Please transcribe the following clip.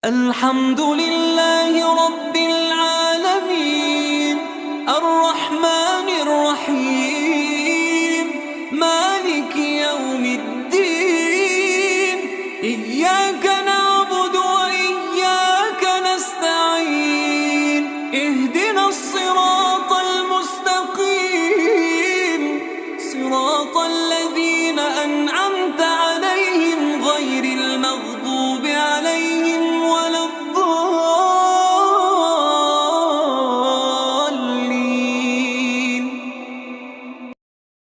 الحمد لله رب العالمين الرحمن الرحيم مالك يوم الدين إياك نعبد وإياك نستعين اهدنا الصراط